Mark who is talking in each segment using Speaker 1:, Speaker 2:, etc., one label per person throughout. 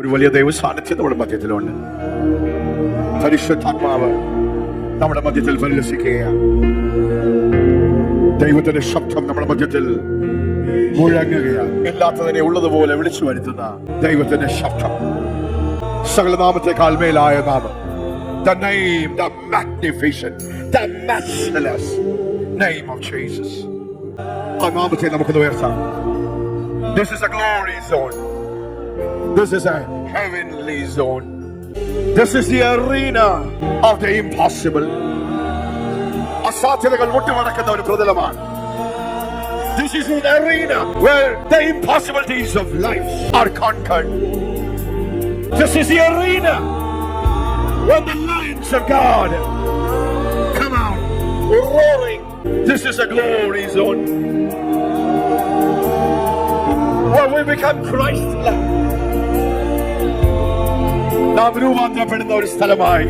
Speaker 1: ഒരു വലിയ ദൈവ സാന്നിധ്യം നമ്മുടെ മധ്യത്തിലുണ്ട്. പരിശുദ്ധാത്മാവ് നമ്മുടെ മധ്യത്തിൽ പരിലസിക്കുകയാണ്. ദൈവത്തിന്റെ ശബ്ദം നമ്മുടെ മധ്യത്തിൽ മുഴങ്ങുകയാണ്. ഇല്ലാത്തതിനെ ഉള്ളതുപോലെ വിളിച്ചു വരുത്തുന്ന ദൈവത്തിന്റെ ശബ്ദം, സകല നാമത്തെക്കാൾ മേലായ നാമം, the name, the magnificent, the matchless name of Jesus. ആ നാമത്തെ നമുക്ക് ഉയർത്താം. This is a glory zone. This is a heavenly zone. This is the arena of the impossible. അസാധ്യതകൾ മുട്ടിമടക്കുന്ന ഒരു പ്രതലമാണ്. This is an arena where the impossibilities of life are conquered. This is the arena when the lions of God come out roaring. This is a glory zone where we become Christ-like. നാം രൂപാന്തരപ്പെടുന്ന ഒരു സ്ഥലമായി,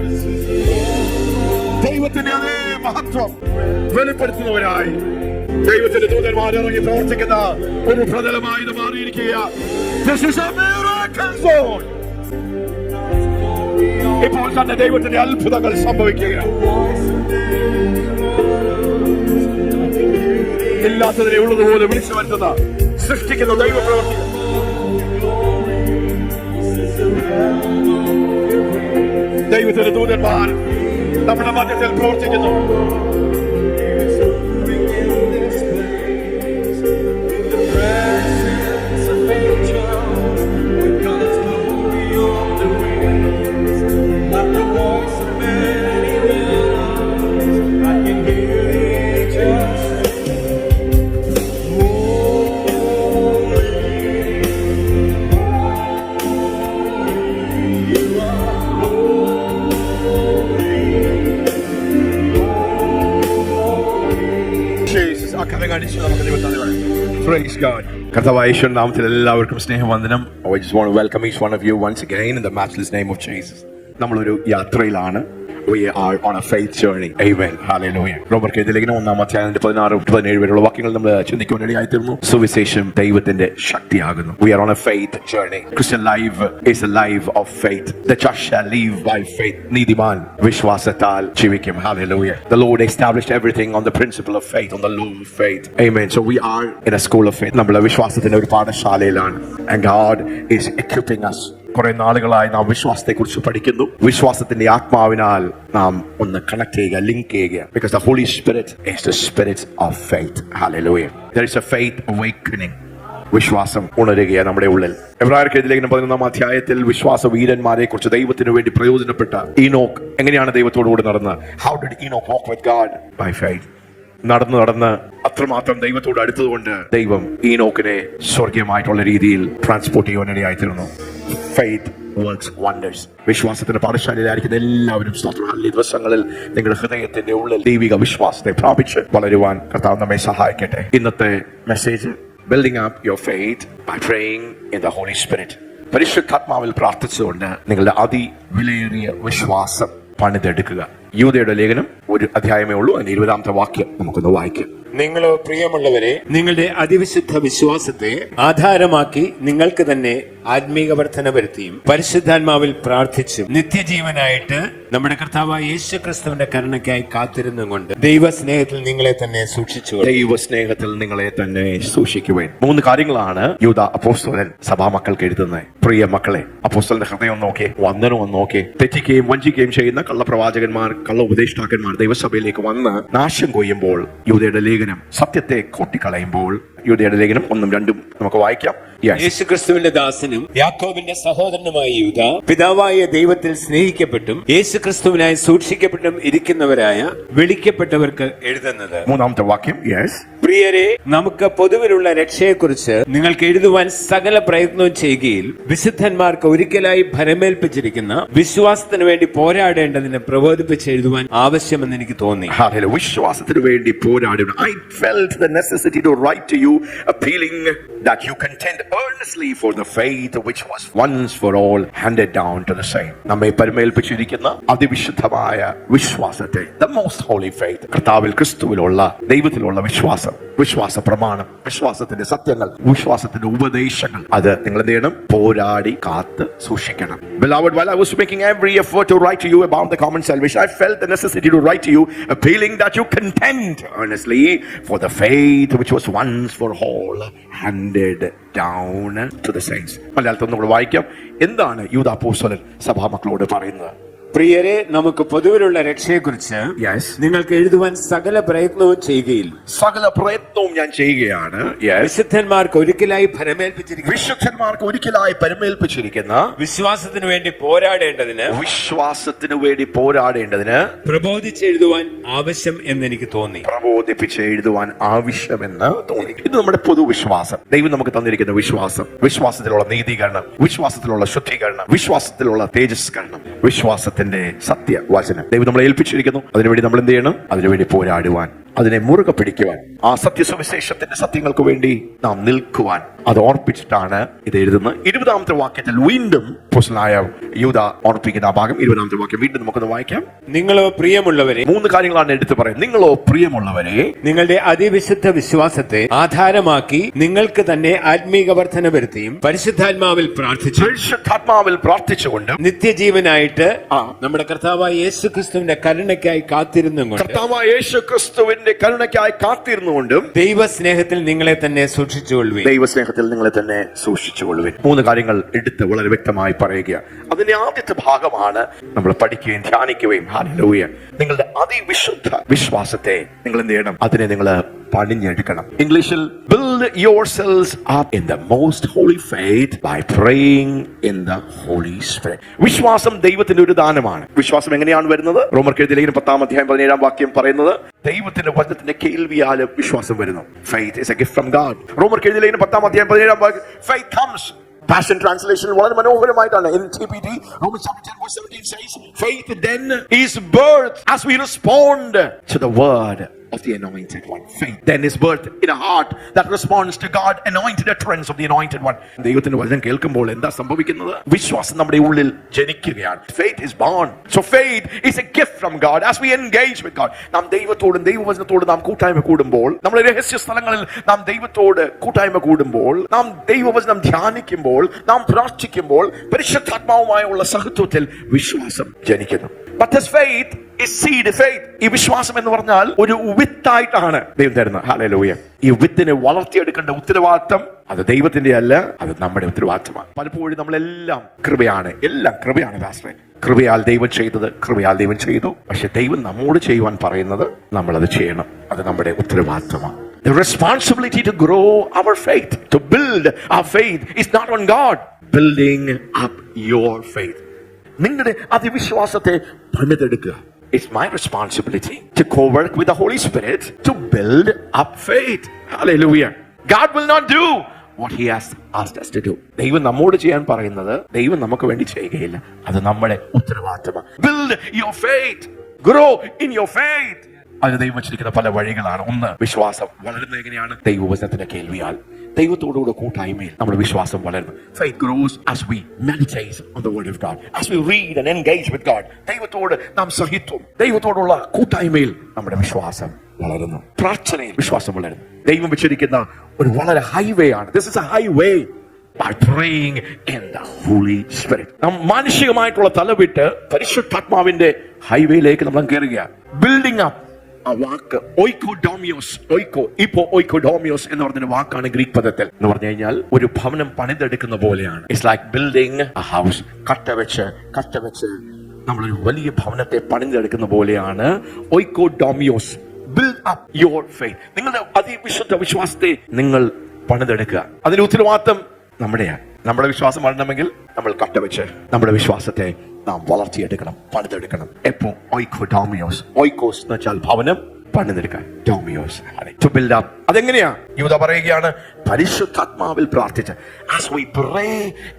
Speaker 1: ദൈവത്തിന്റെ അതേ മഹത്വം വെളിപ്പെടുത്തുന്നവരായി ദൈവത്തിന്റെ ദൂതന്മാർ ഇറങ്ങി പ്രവർത്തിക്കുന്ന ഒരു പ്രതലമായി ഇത് മാറിയിരിക്കുകയാണ്. This is a miracle zone. ഇപ്പോൾ തന്നെ ദൈവത്തിന്റെ അത്ഭുതങ്ങൾ സംഭവിക്കുകയാണ്. ഇല്ലാത്തതിനെ ഉള്ളതുപോലെ വിളിച്ചു വരുത്തുന്ന, സൃഷ്ടിക്കുന്ന ദൈവപ്രവർത്തികൾ. ദൈവത്തിന്റെ ദൂതന്മാർ നമ്മുടെ മധ്യത്തിൽ പ്രവർത്തിക്കുന്നു. കർത്താവായ യേശുവിന്റെ നാമത്തിൽ എല്ലാവർക്കും സ്നേഹവന്ദനം. I just want to welcome each one of you once again in the matchless name of Jesus. നമ്മളൊരു യാത്രയിലാണ്. We are on a faith journey. Amen. Hallelujah. റോമർക്കെഴുതിയ ലേഖനം 1-ാം അധ്യായം 16-17 വരെയുള്ള വാക്യങ്ങൾ നമ്മൾ ചിന്തിക്കാൻ ഇടയായിത്തീർന്നു. സുവിശേഷം ദൈവത്തിന്റെ ശക്തിയാകുന്നു. We are on a faith journey. Christian life is a life of faith. The just shall live by faith. നീതിമാൻ വിശ്വാസത്താൽ ജീവിക്കും. Hallelujah. The Lord established everything on the principle of faith, on the law of faith. Amen. So we are in a school of faith. നമ്മൾ വിശ്വാസത്തിന്റെ ഒരു പാഠശാലയിലാണ്. And God is equipping us. കുറെ നാളുകളായി നാം വിശ്വാസത്തെ കുറിച്ച് പഠിക്കുന്നു. വിശ്വാസത്തിന്റെ ആത്മാവിനാൽ നാം ഒന്ന് കണക്ട് ചെയ്യുക, ലിങ്ക് ചെയ്യുക. Because the Holy Spirit is the spirit of faith. Hallelujah. There is a faith awakening. വിശ്വാസം ഉണരുകയാണ് നമ്മുടെ ഉള്ളിൽ. എബ്രായർക്കെഴുതിയ ലേഖനം 11-ാം അധ്യായത്തിൽ വിശ്വാസ വീരന്മാരെ കുറിച്ച്, ദൈവത്തിന് വേണ്ടി പ്രയോജനപ്പെട്ട ഈനോക്ക് എങ്ങനെയാണ് ദൈവത്തോടുകൂടി നടന്നത്? How did Enoch walk with God? By faith. നടന്ന് അത്രമാത്രം ദൈവത്തോട് അടുത്തതുകൊണ്ട് ദൈവം ഈനോക്കിനെ സ്വർഗീയമായിട്ടുള്ള രീതിയിൽ ട്രാൻസ്പോർട്ട് ചെയ്യാനിടയായിത്തീർന്നു. Faith works wonders. വിശ്വാസത്തിന്റെ പാഠശാലയിലായിരിക്കുന്ന എല്ലാവരും ഈ ദിവസങ്ങളിൽ നിങ്ങളുടെ ഹൃദയത്തിന്റെ ഉള്ളിൽ ദൈവിക വിശ്വാസത്തെ പ്രാപിച്ച് വളരുവാൻ കർത്താവ് നമ്മെ സഹായിക്കട്ടെ. ഇന്നത്തെ message, building up your faith by praying in the Holy Spirit. പരിശുദ്ധാത്മാവിൽ പ്രാർത്ഥിച്ചുകൊണ്ട് നിങ്ങളുടെ അതിവിലയേറിയ വിശ്വാസം പണിതെടുക്കുക. യൂദയുടെ ലേഖനം ഒരു അധ്യായമേ ഉള്ളൂ. അതിന്റെ 20-ാമത്തെ വാക്യം നമുക്കൊന്ന് വായിക്കാം.
Speaker 2: നിങ്ങളോ പ്രിയമുള്ളവരെ, നിങ്ങളുടെ അതിവിശുദ്ധ വിശ്വാസത്തെ ആധാരമാക്കി നിങ്ങൾക്ക് തന്നെ ആത്മീക വർധന വരുത്തിയും പരിശുദ്ധാത്മാവിൽ പ്രാർത്ഥിച്ചും നിത്യജീവനായിട്ട് നമ്മുടെ കർത്താവായ യേശു ക്രിസ്തുവിന്റെ കരുണയ്ക്കായി കാത്തിരുന്നും കൊണ്ട് ദൈവസ്നേഹത്തിൽ നിങ്ങളെ തന്നെ
Speaker 1: സൂക്ഷിക്കുവാൻ. 3 കാര്യങ്ങളാണ് യൂദാ അപ്പോസ്തലൻ സഭാമക്കൾക്ക് എഴുതുന്നത്. പ്രിയ മക്കളെ, അപ്പോസ്തലന്റെ ഹൃദയം നോക്കിയേ, വന്ദനം നോക്കിയേ. തെറ്റിക്കുകയും വഞ്ചിക്കുകയും ചെയ്യുന്ന കള്ളപ്രവാചകന്മാർ, കള്ള ഉപദേഷ്ടാക്കന്മാർ ദൈവസഭയിലേക്ക് വന്ന് നാശം കൊയ്യുമ്പോൾ, യൂദയുടെ ലേഖനം സത്യത്തെ കൂട്ടിക്കളയുമ്പോൾ, യൂദയുടെ ലേഖനം 1-2 നമുക്ക് വായിക്കാം.
Speaker 2: യേശുക്രിസ്തുവിന്റെ ദാസനും യാക്കോബിന്റെ സഹോദരനുമായ യൂദ, പിതാവായ ദൈവത്തിൽ സ്നേഹിക്കപ്പെട്ടും യേശുക്രിസ്തുവിനായി സൂക്ഷിക്കപ്പെട്ടും ഇരിക്കുന്നവരായ വിളിക്കപ്പെട്ടവർക്ക് എഴുതുന്നത്.
Speaker 1: 3-ാമത്തെ വാക്യം.
Speaker 2: പ്രിയരെ, നമുക്ക് പൊതുവിലുള്ള രക്ഷയെക്കുറിച്ച് നിങ്ങൾക്ക് എഴുതുവാൻ സകല പ്രയത്നവും ചെയ്യുകയിൽ വിശുദ്ധന്മാർക്ക് ഒരിക്കലായി ഭരമേൽപ്പിച്ചിരിക്കുന്ന വിശ്വാസത്തിന് വേണ്ടി പോരാടേണ്ടതിന് പ്രബോധിപ്പിച്ച് എഴുതുവാൻ ആവശ്യമെന്ന് എനിക്ക് തോന്നി.
Speaker 1: വിശ്വാസത്തിന് വേണ്ടി പോരാടണം. I felt the necessity to write to you, appealing that you contend earnestly for the faith which was once for all handed down to the saints. നമ്മെ പരിമേൽപ്പിച്ചിരിക്കുന്ന അതിവിശുദ്ധമായ വിശ്വാസത്തെ, the most holy faith, കർത്താവിൽ ക്രിസ്തുവിലുള്ള ദൈവത്തിലുള്ള വിശ്വാസം വിശ്വാസ പ്രമാണം, വിശ്വാസത്തിന്റെ സത്യങ്ങൾ, വിശ്വാസത്തിന്റെ ഉപദേശങ്ങൾ, അത് നിങ്ങൾ എന്ത് ചെയ്യണം? പോരാടി കാത്ത് സൂക്ഷിക്കണം. Beloved, while I was making every effort to write to you about the common salvation, I felt the necessity to write to you, appealing that you contend earnestly for the faith which was once for all handed down to the saints. മലയാളത്തിൽ നമ്മൾ വായിക്കാം. എന്താണ് യൂദാ അപ്പോസ്തലൻ സഭാമക്കളോട് പറയുന്നത്?
Speaker 2: പ്രിയരെ, നമുക്ക് പൊതുവിലുള്ള രക്ഷയെക്കുറിച്ച് നിങ്ങൾക്ക് എഴുതുവാൻ സകല പ്രയത്നവും ചെയ്യുകയിൽ
Speaker 1: സകല പ്രയത്നവും ഞാൻ ചെയ്യുകയാണ്.
Speaker 2: വിശുദ്ധന്മാർക്ക് ഒരിക്കലായി ഫലമേൽപ്പിച്ചിരിക്കുന്ന
Speaker 1: വിശുദ്ധന്മാർക്ക് ഒരിക്കലായി പരിമേൽപ്പിച്ചിരിക്കുന്ന
Speaker 2: വിശ്വാസത്തിന് വേണ്ടി പോരാടേണ്ടതിന് പ്രബോധിച്ചെഴുതുവാൻ ആവശ്യം എന്ന് എനിക്ക് തോന്നി.
Speaker 1: പ്രബോധിപ്പിച്ച് എഴുതുവാൻ ആവശ്യമെന്ന് തോന്നി. ഇത് നമ്മുടെ പൊതുവിശ്വാസം. ദൈവം നമുക്ക് തന്നിരിക്കുന്ന വിശ്വാസം, വിശ്വാസത്തിലുള്ള നീതീകരണം, വിശ്വാസത്തിലുള്ള ശുദ്ധീകരണം, വിശ്വാസത്തിലുള്ള തേജസ്കരണം, വിശ്വാസത്തിന്റെ സത്യവചനം ദൈവം നമ്മളെ ഏൽപ്പിച്ചിരിക്കുന്നു. അതിനുവേണ്ടി നമ്മൾ എന്ത് ചെയ്യണം? അതിനുവേണ്ടി പോരാടുവാൻ, അതിനെ മുറുകെ പിടിക്കുവാൻ, ആ സത്യസുവിശേഷത്തിന്റെ സത്യങ്ങൾക്ക് വേണ്ടി നാം നിൽക്കുവാൻ, അത് ഓർപ്പിച്ചിട്ടാണ് ഇത് എഴുതുന്നത്. 20ാമത്തെ വാക്യത്തിൽ വീണ്ടും അപ്പോസ്തലനായ യൂദാ ഓർപ്പിക്കുന്ന ആ ഭാഗം 20ാമത്തെ വാക്യം വീണ്ടും നമുക്കൊന്ന് വായിക്കാം.
Speaker 2: നിങ്ങളോ പ്രിയമുള്ളവരെ,
Speaker 1: 3 കാര്യങ്ങളാണ് എടുത്തു പറയുന്നത്. നിങ്ങളോ പ്രിയമുള്ളവരെ,
Speaker 2: നിങ്ങളുടെ അതിവിശുദ്ധ വിശ്വാസത്തെ ആധാരമാക്കി നിങ്ങൾക്ക് തന്നെ ആത്മീക വർധന വരുത്തിയും പരിശുദ്ധാത്മാവിൽ
Speaker 1: പ്രാർത്ഥിച്ചുകൊണ്ട്
Speaker 2: നിത്യജീവനായിട്ട് നമ്മുടെ കർത്താവായ യേശുക്രിസ്തുവിന്റെ കരുണയ്ക്കായി
Speaker 1: കാത്തിരുന്നുകൊണ്ടും
Speaker 2: ദൈവസ്നേഹത്തിൽ നിങ്ങളെ തന്നെ സൂക്ഷിച്ചുകൊള്ളുവിൻ.
Speaker 1: 3 കാര്യങ്ങൾ എടുത്ത് വളരെ വ്യക്തമായി പറയുക. അതിന്റെ ആദ്യത്തെ ഭാഗമാണ് നമ്മൾ പഠിക്കുകയും ധ്യാനിക്കുകയും. ഹല്ലേലൂയ. നിങ്ങളുടെ അതിവിശുദ്ധ വിശ്വാസത്തെ നിങ്ങൾ എന്ത് ചെയ്യണം? അതിനെ നിങ്ങൾ പണിഞ്ഞെടുക്കണം. ഇംഗ്ലീഷിൽ build yourselves up in the most holy faith by praying in the Holy Spirit. വിശ്വാസം ദൈവത്തിന്റെ ഒരു ദാനമാണ്. വിശ്വാസം എങ്ങനെയാണ് വരുന്നത്? റോമർക്കെഴുതിയ ലേഖനം 10-ാം അധ്യായം 17-ാം വാക്യം പറയുന്നത് ദൈവത്തിന്റെ വചനത്തിന്റെ കേൾവിയാൽ വിശ്വാസം വരുന്നു. Faith is a gift from God. റോമർക്കെഴുതിയ ലേഖനം 10-ാം അധ്യായം 17-ാം വാക്യം faith comes. Passion translation വളരെ മനോഹരമായിട്ടാണ്. In TPT Romans chapter 10 verse 17 says faith then is birth as we respond to the word of the anointed one. Faith then is birth in a heart that responds to God anointed utterance of the anointed one. ദൈവത്തിന്റെ വചനം കേൾക്കുമ്പോൾ എന്താ സംഭവിക്കുന്നത്? വിശ്വാസം നമ്മുടെ ഉള്ളിൽ ജനിക്കുകയാണ്. Faith is born. So faith is a gift from God as we engage with God. നാം ദൈവത്തോടും ദൈവവചനത്തോടും നാം കൂട്ടായ്മ കൂടുമ്പോൾ, നമ്മുടെ രഹസ്യ സ്ഥലങ്ങളിൽ നാം ദൈവത്തോട് കൂട്ടായ്മ കൂടുമ്പോൾ, നാം ദൈവവചനം ധ്യാനിക്കുമ്പോൾ, നാം പ്രാർത്ഥിക്കുമ്പോൾ, പരിശുദ്ധാത്മാവുമായുള്ള സഹത്വത്തിൽ വിശ്വാസം ജനിക്കുന്നു. But this faith is seed faith. ഈ വിശ്വാസം എന്ന് പറഞ്ഞാൽ ഒരു വിത്തായിട്ടാണ് ദൈവം തരുന്നത്. ഹല്ലേലൂയ. ഈ വിത്തിനെ വളർത്തിയെടുക്കേണ്ട ഉത്തരവാദിത്തം അത് ദൈവത്തിന്റെ അല്ല, അത് നമ്മുടെ ഉത്തരവാദിത്തമാണ്. പലപ്പോഴും നമ്മളെല്ലാം എല്ലാം കൃപയാണ് പാസ്റ്ററെ. കൃപയാൽ ദൈവം ചെയ്തത് കൃപയാൽ ദൈവം ചെയ്തു. പക്ഷെ ദൈവം നമ്മോട് ചെയ്യുവാൻ പറയുന്നത് നമ്മൾ അത് ചെയ്യണം. അത് നമ്മുടെ ഉത്തരവാദിത്തമാണ്. The responsibility to grow our faith, to build our faith is not on God. Building up your faith. നിങ്ങളുടെ അതിവിശ്വാസത്തെ പണിതെടുക്കുക. It's my responsibility to co-work with the Holy Spirit to build up faith. Hallelujah. God will not do what he has asked us to do. ദൈവം നമ്മോട് ചെയ്യാൻ പറയുന്നത് ദൈവം നമുക്ക് വേണ്ടി ചെയ്യുകയില്ല. അത് നമ്മുടെ ഉത്തരവാദിത്തമാണ്. Build your faith. Grow in your faith. അതിന് ദൈവം വെച്ചിരിക്കുന്ന പല വഴികളാണ്. ഒന്ന്, വിശ്വാസം വളരുന്നത് എങ്ങനെയാണ്? ദൈവവചനത്തിന്റെ കേൾവിയാൽ, ദൈവത്തോടുകൂടെ കൂട്ടായ്മയിൽ നമ്മുടെ വിശ്വാസം വളരുന്നു. Faith grows as we meditate on the word of God, as we read and engage with God. ദൈവത്തോട് നാം സഹിത്വം, ദൈവത്തോടുള്ള കൂട്ടായ്മയിൽ നമ്മുടെ വിശ്വാസം വളരുന്നു. പ്രാർത്ഥനയിൽ വിശ്വാസം വളരുന്നു. ദൈവം വെച്ചിരിക്കുന്ന ഒരു വളരെ ഹൈവേ ആണ്. This is a highway by praying in the Holy Spirit. നാം മാനുഷികമായിട്ടുള്ള തലവിട്ട് പരിശുദ്ധാത്മാവിന്റെ ഹൈവേയിലേക്ക് നമ്മൾ കയറുകയാണ്. ബിൽഡിംഗ് അപ്പ് ആ വാക്ക് ഓയ്ക്കോഡോമിയോസ് എന്ന് പറഞ്ഞ വാക്കാണ് ഗ്രീക്ക് പദത്തിൽ. എന്ന് പറഞ്ഞു കഴിഞ്ഞാൽ ഒരു ഭവനം പണിതെടുക്കുന്ന പോലെയാണ്. It's like building a house. കട്ട വെച്ച് നമ്മളൊരു വലിയ ഭവനത്തെ പണിതെടുക്കുന്ന പോലെയാണ് ഓയ്ക്കോഡോമിയോസ്. Build up your faith. നിങ്ങളുടെ അതിവിശുദ്ധ വിശ്വാസത്തെ നിങ്ങൾ പണിതെടുക്കുക. അതിന്റെ ഉത്തരവാദിത്തം നമ്മുടെയാണ്. നമ്മുടെ വിശ്വാസം വളരണമെങ്കിൽ നമ്മൾ കട്ടവെച്ച് നമ്മുടെ വിശ്വാസത്തെ നാം വളർത്തിയെടുക്കണം, പണിതെടുക്കണം. എപ്പോ ഓയ്ക്കോഡോമിയോസ് എന്ന് വെച്ചാൽ ഭവനം പണിതെടുക്കാൻ. ഡോമിയോസ് ടു ബിൽഡ് അപ്പ്. അതെങ്ങനെയാ? യൂദാ പറയുകയാണ്, പരിശുദ്ധാത്മാവിൽ പ്രാർത്ഥിച്ച്. As we pray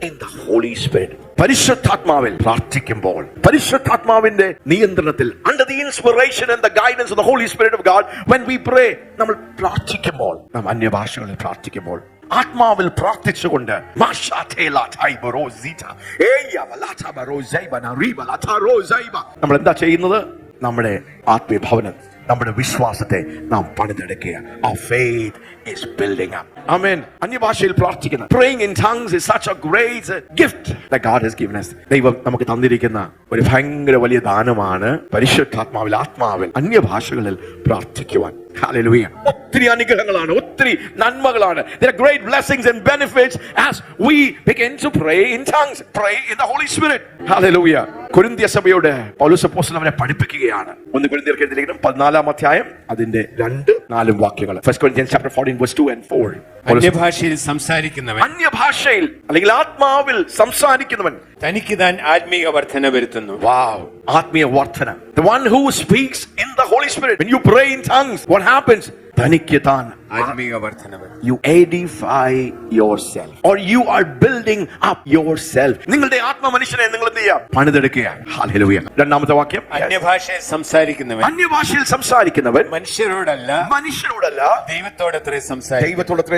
Speaker 1: in the Holy Spirit. പരിശുദ്ധാത്മാവിൽ പ്രാർത്ഥിക്കുമ്പോൾ, പരിശുദ്ധാത്മാവിന്റെ നിയന്ത്രണത്തിൽ, under the inspiration and the guidance of the Holy Spirit of God, when we pray, നമ്മൾ പ്രാർത്ഥിക്കുമ്പോൾ, നാം അന്യഭാഷകളിൽ പ്രാർത്ഥിക്കുമ്പോൾ, ആത്മാവിൽ പ്രാർത്ഥിച്ചുകൊണ്ട് നമ്മൾ എന്താ ചെയ്യുന്നത്? നമ്മുടെ ആത്മീയ ഭവനം നമ്മുടെ വിശ്വാസത്തെ നാം പണിതെടുക്കുക. Our faith is building up. Amen. അന്യഭാഷയിൽ പ്രാർത്ഥിക്കുന്ന praying in tongues is such a great gift that God has given us. ദൈവം നമുക്ക് തന്നിരിക്കുന്ന ഒരു ഭയങ്കര വലിയ ദാനമാണ് പരിശുദ്ധാത്മാവിൽ, ആത്മാവിൽ അന്യഭാഷകളിൽ പ്രാർത്ഥിക്കുവാൻ. Hallelujah. ഒത്തിരി അനുഗ്രഹങ്ങളാണ്, ഒത്തിരി നന്മകളാണ്. There are great blessings and benefits as we begin to pray in tongues, pray in the Holy Spirit. Hallelujah. കൊരിന്ത്യ സഭയോട് പൗലോസ് അപ്പോസ്തലൻ അവരെ പഠിപ്പിക്കുകയാണ്. 1 കൊരിന്ത്യർക്ക് എഴുതിയ ലേഖനം 14 അധ്യായം അതിന്റെ 2-4 വാക്യങ്ങൾ. 1 Corinthians chapter 14 verse 2 and 4.
Speaker 2: അന്യഭാഷയിൽ സംസാരിക്കുന്നവൻ,
Speaker 1: അന്യഭാഷയിൽ അല്ലെങ്കിൽ ആത്മാവിൽ സംസാരിക്കുന്നവൻ
Speaker 2: തനിക്ക് താൻ ആത്മീക വർധന വരുത്തുന്നു.
Speaker 1: Wow, ആത്മീയ വർധന. The one who speaks in the Holy Spirit. When you pray in tongues, what happens? തനിക്ക് താൻ
Speaker 2: ആത്മീക വർധന വരുത്തുന്നു.
Speaker 1: You edify yourself or you are building up yourself. നിങ്ങളുടെ ആത്മ മനുഷ്യനെ നിങ്ങൾ എന്ത് ചെയ്യാം? പണിതെടുക്കുക. Hallelujah. രണ്ടാമത്തെ വാക്യം,
Speaker 2: അന്യഭാഷയിൽ സംസാരിക്കുന്നവൻ,
Speaker 1: അന്യഭാഷയിൽ സംസാരിക്കുന്നവൻ
Speaker 2: മനുഷ്യരോടല്ല ദൈവത്തോടത്രേ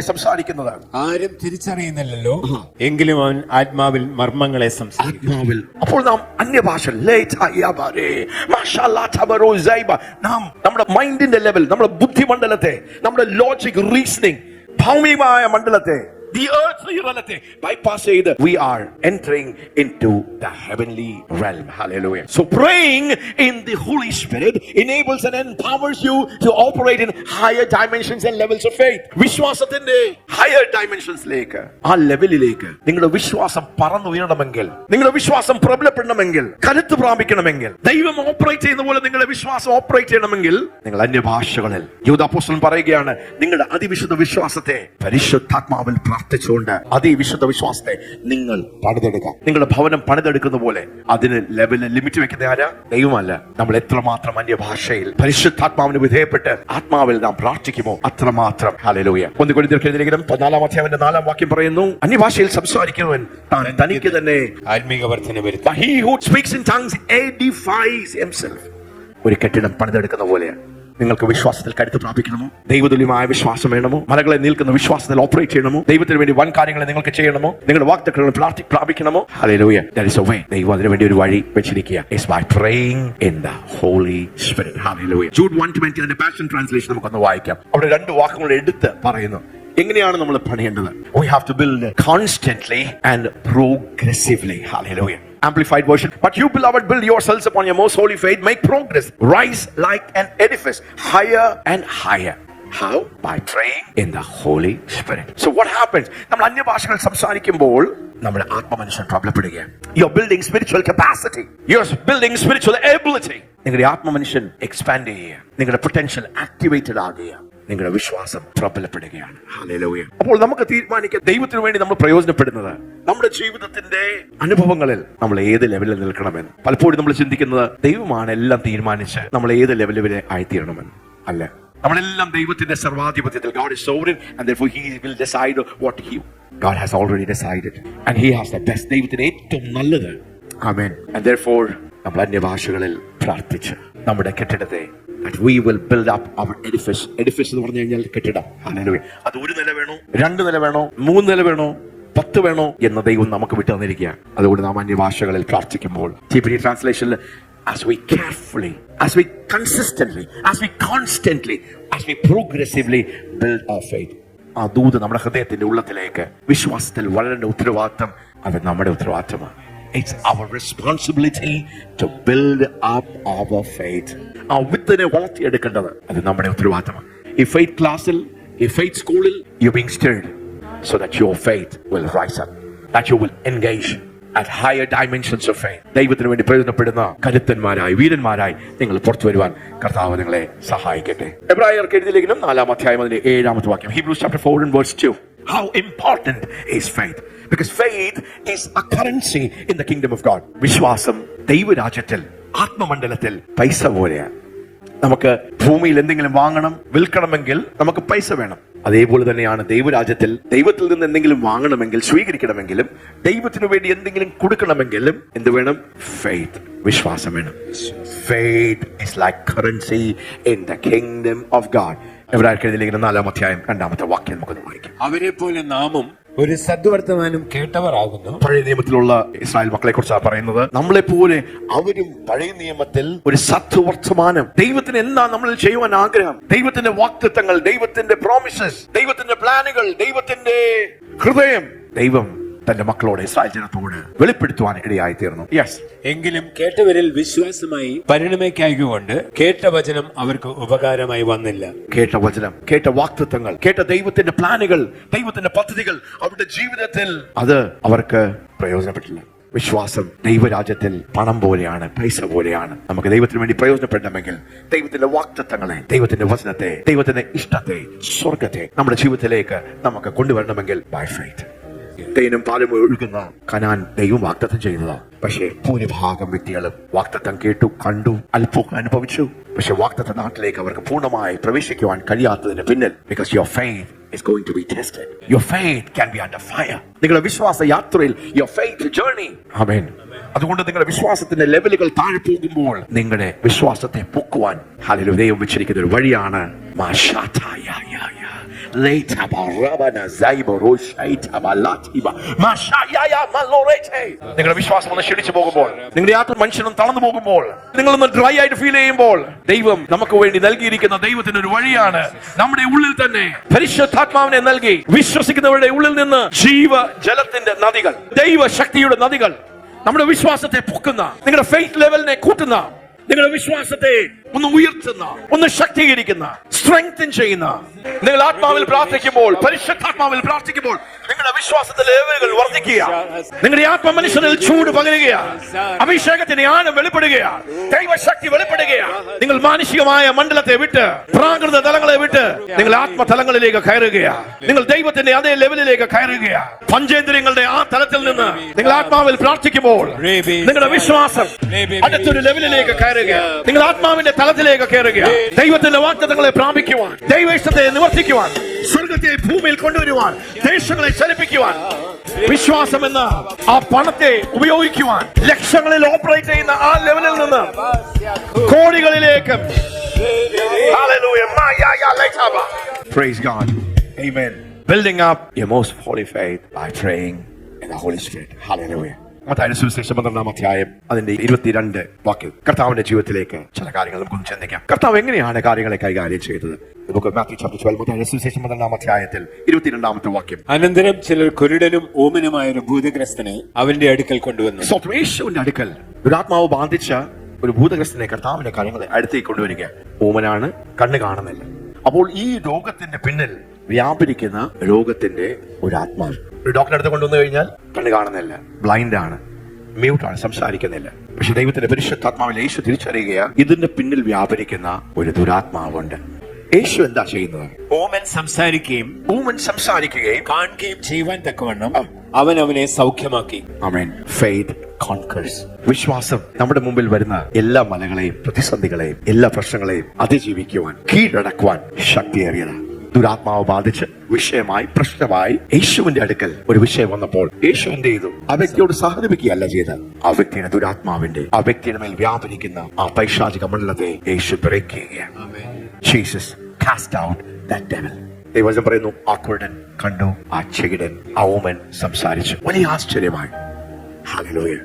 Speaker 1: സംസാരിക്കുന്നതാണ്.
Speaker 2: ആരും തിരിച്ചറിയുന്നില്ലല്ലോ, എങ്കിലും അവൻ ആത്മാവിൽ മർമ്മങ്ങളെ
Speaker 1: ആത്മാവിൽ. അപ്പോൾ നാം അന്യഭാഷ നാം നമ്മുടെ മൈൻഡിന്റെ ലെവൽ, നമ്മുടെ ബുദ്ധിമണ്ഡലത്തെ, നമ്മുടെ ലോജിക് റീസണിംഗ്, ഭൗമികമായ മണ്ഡലത്തെ, the earthly reality bypass ചെയ്ത് we are entering into the heavenly realm. Hallelujah. So praying in the Holy Spirit enables and empowers you to operate in higher dimensions and levels of faith. വിശ്വാസത്തിന്റെ higher dimensions ലേക്ക്, ആ ലെവലിലേക്ക് നിങ്ങളുടെ വിശ്വാസം പറന്നുയരണമെങ്കിൽ, നിങ്ങളുടെ വിശ്വാസം പ്രബലപ്പെടണമെങ്കിൽ, കരുത്ത് പ്രാപിക്കണമെങ്കിൽ, ദൈവം ഓപ്പറേറ്റ് ചെയ്യുന്ന പോലെ നിങ്ങളുടെ വിശ്വാസം ഓപ്പറേറ്റ് ചെയ്യണമെങ്കിൽ നിങ്ങൾ അന്യഭാഷകളിൽ, യൂദാ അപ്പോസ്തലൻ പറയുകയാണ്, നിങ്ങളുടെ അതിവിശുദ്ധ വിശ്വാസത്തെ പരിശുദ്ധാത്മാവിൽ പ്രാർത്ഥിച്ചുകൊണ്ട് അതിവിശുദ്ധ വിശ്വാസത്തെ നിങ്ങൾ പണിതെടുക്കാം. നിങ്ങളുടെ ഭവനം പണിതെടുക്കുന്ന പോലെ അതിന് ലെവലിൽ ലിമിറ്റ് വെക്കുന്ന ആരാ? ദൈവമല്ല. നമ്മൾ എത്രമാത്രം അന്യഭാഷയിൽ പരിശുദ്ധാത്മാവിന് വിധേയപ്പെട്ട് ആത്മാവിൽ നാം പ്രാർത്ഥിക്കുമോ അത്രമാത്രം. ഹല്ലേലൂയ. 1 കൊരിന്ത്യർക്ക് എഴുതിയ ലേഖനം 14 അധ്യായത്തിന്റെ 4 വാക്യം പറയുന്നു, അന്യഭാഷയിൽ സംസാരിക്കുന്നവൻ തനിക്ക് തന്നെ
Speaker 2: ആത്മീക വർധന വരുത്തുന്നു.
Speaker 1: He who speaks in tongues edifies himself. ഒരു കെട്ടിടം പണിതെടുക്കുന്ന പോലെയാണ്. നിങ്ങൾക്ക് വിശ്വാസത്തിൽ കരുത്ത് പ്രാപിക്കണമോ? ദൈവതുല്യമായ വിശ്വാസം വേണമോ? മലകളെ നിൽക്കുന്ന വിശ്വാസത്തിൽ ഓപ്പറേറ്റ് ചെയ്യണമോ? ദൈവത്തിന് വേണ്ടി വൻ കാര്യങ്ങളെ നിങ്ങൾക്ക് ചെയ്യണമോ? നിങ്ങളുടെ വാഗ്ദത്തങ്ങൾ പ്രാപിക്കണമോ? Hallelujah. There is a way. ദൈവം അതിനു വേണ്ടി ഒരു വഴി വെച്ചിരിക്കുക. It's by praying in the Holy Spirit. Hallelujah. Jude 1:20 അതിന്റെ പാഷൻ ട്രാൻസ്ലേഷൻ നമുക്കൊന്ന് വായിക്കാം. അവിടെ 2 വാക്കുകൾ എടുത്ത് പറയുന്നു. എങ്ങനെയാണ് നമ്മൾ പണിയേണ്ടത്? We have to build constantly and progressively. Hallelujah. Amplified version. But you, beloved, build yourselves upon your most holy faith. Make progress. Rise like an edifice, higher and higher. How? By praying in the Holy Spirit. So what happens? നമ്മൾ അന്യഭാഷകൾ സംസാരിക്കുമ്പോൾ നമ്മുടെ ആത്മമനുഷ്യൻ പ്രബലപ്പെടുകയാണ്. You're building spiritual capacity. You're building spiritual ability. നിങ്ങളുടെ ആത്മമനുഷ്യൻ expand ചെയ്യുക. നിങ്ങളുടെ potential activated ആകുക. നിങ്ങളുടെ വിശ്വാസം പ്രബലപ്പെടുകയാണ്. Hallelujah. അപ്പോൾ നമുക്ക് തീരുമാനിക്കാം ദൈവത്തിന് വേണ്ടി നമ്മൾ പ്രയോജനപ്പെടുന്നത് നമ്മുടെ ജീവിതത്തിന്റെ അനുഭവങ്ങളിൽ നമ്മൾ ഏത് ലെവലിൽ നിൽക്കണമെന്ന്. പലപ്പോഴും നമ്മൾ ചിന്തിക്കുന്നത് ദൈവമാണ് എല്ലാം തീരുമാനിച്ച് നമ്മൾ ഏത് ലെവലിൽ ആയിത്തീരണമെന്ന്. അല്ല, നമ്മളെല്ലാം ദൈവത്തിന്റെ സർവാധിപത്യത്തിൽ. God is sovereign and therefore he will decide what God has already decided and he has the best. ദൈവത്തിന് ഏറ്റവും നല്ലത്. ആമേൻ. And therefore നമ്മൾ അന്യഭാഷകളിൽ പ്രാർത്ഥിച്ച് നമ്മുടെ കെട്ടിടത്തെ that we will build up our edifice. Edifice എന്ന് പറഞ്ഞു കഴിഞ്ഞാൽ കെട്ടിടം. ഹല്ലേലൂയ. അത് 1 നില വേണോ, 2 നില വേണോ, 3 നില വേണോ, 10 വേണോ എന്ന ദൈവം നമുക്ക് വിട്ടു തന്നിരിക്കുക. അതുകൊണ്ട് നാം അന്യഭാഷകളിൽ പ്രാർത്ഥിക്കുമ്പോൾ TPT ട്രാൻസ്ലേഷനിൽ as we carefully, as we consistently, as we constantly, as we progressively build our faith. ആ ദൂത് നമ്മുടെ ഹൃദയത്തിന്റെ ഉള്ളത്തിലേക്ക് വിശ്വാസത്തിൽ വളരേണ്ട ഉത്തരവാദിത്തം അത് നമ്മുടെ ഉത്തരവാദിത്തമാണ്. It's our responsibility to build up our faith. ആ വിത്തിനെ വളർത്തിയെടുക്കേണ്ടത് അത് നമ്മുടെ ഉത്തരവാദിത്തമാണ്. ഈ ഫെയ്ത്ത് ക്ലാസ്സിൽ, ഈ ഫെയ്ത്ത് സ്കൂളിൽ you're being stirred so that your faith will rise up, that you will engage at higher dimensions of faith. ദൈവത്തിന് വേണ്ടി പ്രയോജനപ്പെടുന്ന കരുത്തന്മാരായി, വീരന്മാരായി നിങ്ങൾ പുറത്തു വരുവാൻ കർത്താവ് നിങ്ങളെ സഹായിക്കട്ടെ. എബ്രായർക്ക് എഴുതിയ ലേഖനം 4 അധ്യായം അതിന്റെ 7 വാക്യം. Hebrews chapter 4 and verse 2. How important is faith? Because faith is a currency in the kingdom of God. വിശ്വാസം ദൈവരാജ്യത്തിൽ, ആത്മമണ്ഡലത്തിൽ പൈസ പോലെയാണ്. നമുക്ക് ഭൂമിയിൽ എന്തെങ്കിലും വാങ്ങണം, വിൽക്കണമെങ്കിൽ നമുക്ക് പൈസ വേണം. അതേപോലെ തന്നെയാണ് ദൈവരാജ്യത്തിൽ ദൈവത്തിൽ നിന്ന് എന്തെങ്കിലും വാങ്ങണമെങ്കിൽ, സ്വീകരിക്കണമെങ്കിലും, ദൈവത്തിനു വേണ്ടി എന്തെങ്കിലും കൊടുക്കണമെങ്കിലും എന്ത് വേണം? ഫെയ്ത്ത്, വിശ്വാസം വേണം. Faith is like currency in the kingdom of God. എബ്രായർക്ക് എഴുതിയ ലേഖനം 4 അധ്യായം 2 വാക്യം നമുക്കൊന്ന് വായിക്കാം.
Speaker 2: അവരെ പോലെ നാമും ഒരു സദ്വർത്തമാനം കേട്ടവർ ആകുന്നു.
Speaker 1: പഴയ നിയമത്തിലുള്ള ഇസ്രായേൽ മക്കളെ കുറിച്ചാണ് പറയുന്നത്. നമ്മളെ പോലെ അവരും പഴയ നിയമത്തിൽ ഒരു സദ്വർത്തമാനം, ദൈവത്തിന് എന്താ നമ്മളിൽ ചെയ്യുവാൻ ആഗ്രഹം, ദൈവത്തിന്റെ വാഗ്ദത്തങ്ങൾ, ദൈവത്തിന്റെ പ്രോമിസസ്, ദൈവത്തിന്റെ പ്ലാനുകൾ, ദൈവത്തിന്റെ ഹൃദയം ദൈവം തന്റെ മക്കളോട്, ഇസ്രായേൽ ജനത്തോട് വെളിപ്പെടുത്തുവാൻ ഇടയായി തീർന്നു. യെസ്,
Speaker 2: എങ്കിലും കേട്ടവരിൽ വിശ്വാസമായി പരിണമിക്കായകൊണ്ട് കേട്ട വചനം അവർക്ക് ഉപകാരമായി വന്നില്ല.
Speaker 1: കേട്ട വചനം, കേട്ട വാഗ്ദത്തങ്ങൾ, കേട്ട ദൈവത്തിന്റെ പ്ലാനുകൾ, ദൈവത്തിന്റെ പദ്ധതികൾ അവരുടെ ജീവിതത്തിൽ അത് അവർക്ക് പ്രയോജനപ്പെട്ടില്ല. വിശ്വാസം ദൈവരാജ്യത്തിൽ പണം പോലെയാണ്, പൈസ പോലെയാണ്. നമുക്ക് ദൈവത്തിന് വേണ്ടി പ്രയോജനപ്പെടണമെങ്കിൽ ദൈവത്തിന്റെ വാഗ്ദത്തങ്ങളെ, ദൈവത്തിന്റെ വചനത്തെ, ദൈവത്തിന്റെ ഇഷ്ടത്തെ, സ്വർഗത്തെ നമ്മുടെ ജീവിതത്തിലേക്ക് നമുക്ക് കൊണ്ടുവരണമെങ്കിൽ ബൈ ഫെയ്ത്ത്. തേനും പാലും ഒഴുകുന്ന കനാൻ ദൈവം വാഗ്ദത്തം ചെയ്യുന്നതാ. പക്ഷേ ഭൂരിഭാഗം വ്യക്തികളും വാഗ്ദത്തം കേട്ടു, കണ്ടു, അല്പം അനുഭവിച്ചു, പക്ഷെ വാഗ്ദത്ത നാട്ടിലേക്ക് അവർക്ക് പൂർണ്ണമായി പ്രവേശിക്കുവാൻ കഴിയാത്തതിന് പിന്നിൽ, because your faith is going to be tested. Your faith can be under fire. നിങ്ങളുടെ വിശ്വാസ യാത്രയിൽ your faith journey. ആമേൻ. അതുകൊണ്ട് നിങ്ങളുടെ വിശ്വാസത്തിന്റെ ലെവലുകൾ താഴെ പോകുമ്പോൾ നിങ്ങളുടെ വിശ്വാസത്തെ പൊക്കുവാൻ ഹല്ലേലൂയ ദൈവം വെച്ചിരിക്കുന്ന ഒരു വഴിയാണ് നിങ്ങളുടെ വിശ്വാസം ഒന്ന് ക്ഷണിച്ചു പോകുമ്പോൾ, നിങ്ങളുടെ ആത്മ മനുഷ്യനും തളർന്നു പോകുമ്പോൾ, നിങ്ങളൊന്ന് ഡ്രൈ ആയിട്ട് ഫീൽ ചെയ്യുമ്പോൾ, ദൈവം നമുക്ക് വേണ്ടി നൽകിയിരിക്കുന്ന ദൈവത്തിന്റെ ഒരു വഴിയാണ് നമ്മുടെ ഉള്ളിൽ തന്നെ പരിശുദ്ധാത്മാവിനെ നൽകി വിശ്വസിക്കുന്നവരുടെ ഉള്ളിൽ നിന്ന് ജീവജലത്തിന്റെ നദികൾ, ദൈവശക്തിയുടെ നദികൾ നമ്മുടെ വിശ്വാസത്തെ പൊക്കുന്ന, നിങ്ങളുടെ ഫെയ്ത്ത് ലെവലിനെ കൂട്ടുന്ന, നിങ്ങളുടെ വിശ്വാസത്തെ ഒന്ന് ഉയർത്തുന്ന, ഒന്ന് ശക്തീകരിക്കുന്ന, സ്ട്രെങ്തൻ ചെയ്യുന്ന. നിങ്ങൾ ആത്മാവിൽ പ്രാർത്ഥിക്കുമ്പോൾ, പരിശുദ്ധാത്മാവിൽ പ്രാർത്ഥിക്കുമ്പോൾ നിങ്ങളുടെ വിശ്വാസത്തിലെ ലെവലുകൾ വർദ്ധിക്കുക. നിങ്ങളുടെ ആത്മ മനുഷ്യനിൽ ചൂട് പകരുകയാണ്, അഭിഷേകത്തിന്റെ ആഴം വെളിപ്പെടുകയാണ്, ദൈവശക്തി വെളിപ്പെടുകയാണ്. നിങ്ങൾ മാനുഷികമായ മണ്ഡലത്തെ വിട്ട്, പ്രാകൃത തലങ്ങളെ വിട്ട് നിങ്ങൾ ആത്മതലങ്ങളിലേക്ക് കയറുകയാണ്. നിങ്ങൾ ദൈവത്തിന്റെ അതേ ലെവലിലേക്ക് കയറുകയാണ്. പഞ്ചേന്ദ്രിയങ്ങളുടെ ആ തലത്തിൽ നിന്ന് നിങ്ങൾ ആത്മാവിൽ പ്രാർത്ഥിക്കുമ്പോൾ നിങ്ങളുടെ വിശ്വാസം അടുത്തൊരു ലെവലിലേക്ക് കയറുകയാണ്. നിങ്ങൾ ആത്മാവിന്റെ തലത്തിലേക്ക് കയറുകയാണ്. ദൈവത്തിന്റെ വാഗ്ദത്തങ്ങളെ പ്രാപിക്കുവാൻ, ദൈവേഷ്ടത്തെ നിവർത്തിക്കുവാൻ, സ്വർഗത്തെ ഭൂമിയിൽ കൊണ്ടുവരുവാൻ, ദേശങ്ങളെ ചലിപ്പിക്കുവാൻ, വിശ്വാസം എന്ന ആ പണത്തെ ഉപയോഗിക്കുവാൻ, ലക്ഷങ്ങളിൽ ഓപ്പറേറ്റ് ചെയ്യുന്ന ആ ലെവലിൽ നിന്ന് കോടികളിലേക്ക്. Praise God. Amen. Building up your most holy faith by praying in the Holy Spirit. Hallelujah. മത്തായിയുടെ സുവിശേഷം 12-ാം അധ്യായം അതിന്റെ 22 വാക്യം കർത്താവിന്റെ ജീവിതത്തിലേക്ക് ചില കാര്യങ്ങൾ നമുക്കൊന്ന് ചിന്തിക്കാം. കർത്താവ് എങ്ങനെയാണ് കാര്യങ്ങളെ കൈകാര്യം ചെയ്തത്? മാത്യു ചാപ്റ്റർ 12 മത്തായിയുടെ സുവിശേഷം 12-ാം അധ്യായത്തിൽ 22-ാമത്തെ വാക്യം.
Speaker 2: അനന്തരം ചിലർ കുരുടനും ഊമനുമായ ഒരു ഭൂതഗ്രസ്തനെ അവന്റെ അടുക്കൽ കൊണ്ടുവന്നു.
Speaker 1: യേശുവിന്റെ അടുക്കൽ ദുരാത്മാവ് ബാധിച്ച ഒരു ഭൂതഗ്രസ്തനെ കർത്താവിന്റെ കാര്യങ്ങളെ അടുത്തേക്ക് കൊണ്ടുവരിക. ഊമനാണ്, കണ്ണ് കാണുന്നില്ല. അപ്പോൾ ഈ രോഗത്തിന്റെ പിന്നിൽ വ്യാപരിക്കുന്ന രോഗത്തിന്റെ ഒരു ആത്മാവ് ഒരു ഡോക്ടറെ അടുത്ത് കൊണ്ടുവന്നു കഴിഞ്ഞാൽ കണ്ണ് കാണുന്നില്ല, ബ്ലൈൻഡ് ആണ്, മ്യൂട്ടാണ്, സംസാരിക്കുന്നില്ല. പക്ഷെ ദൈവത്തിന്റെ പരിശുദ്ധാത്മാവിൽ യേശു തിരിച്ചറിയുകയാണ് ഇതിന്റെ പിന്നിൽ വ്യാപരിക്കുന്ന ഒരു ദുരാത്മാവുണ്ട്. യേശു എന്താ ചെയ്യുന്നത്?
Speaker 2: ഊമൻ സംസാരിക്കുകയും
Speaker 1: കാണുകയും
Speaker 2: ചെയ്യുവാൻ തക്കവണ്ണം അവൻ അവനെ സൗഖ്യമാക്കി.
Speaker 1: ആമേൻ. Faith conquers. വിശ്വാസം നമ്മുടെ മുമ്പിൽ വരുന്ന എല്ലാ മലകളെയും, പ്രതിസന്ധികളെയും, എല്ലാ പ്രശ്നങ്ങളെയും അതിജീവിക്കുവാൻ, കീഴടക്കുവാൻ ശക്തിയേറിയതാണ്. ദുരാത്മാവ് ബാധിച്ച് വിഷയമായി, പ്രശ്നമായി യേശുവിന്റെ അടുക്കൽ ഒരു വിഷയം വന്നപ്പോൾ യേശു എന്ത് ചെയ്തു? ആ വ്യക്തിയോട് സഹതപിക്കുകയല്ല ചെയ്തത്. ആ വ്യക്തിയുടെ ദുരാത്മാവിന്റെ, ആ വ്യക്തിയുടെ മേൽ വ്യാപരിക്കുന്ന ആ പൈശാചിക മണ്ഡലത്തെ യേശു ബ്രേക്ക് ചെയ്യുകയാണ്. Jesus cast out that devil. ദൈവവചനം പറയുന്നു, ആ കുരുടൻ കണ്ടു, ആ ചെകിടൻ, ആ ഊമൻ സംസാരിച്ചു. വലിയ ആശ്ചര്യമായി. Hallelujah.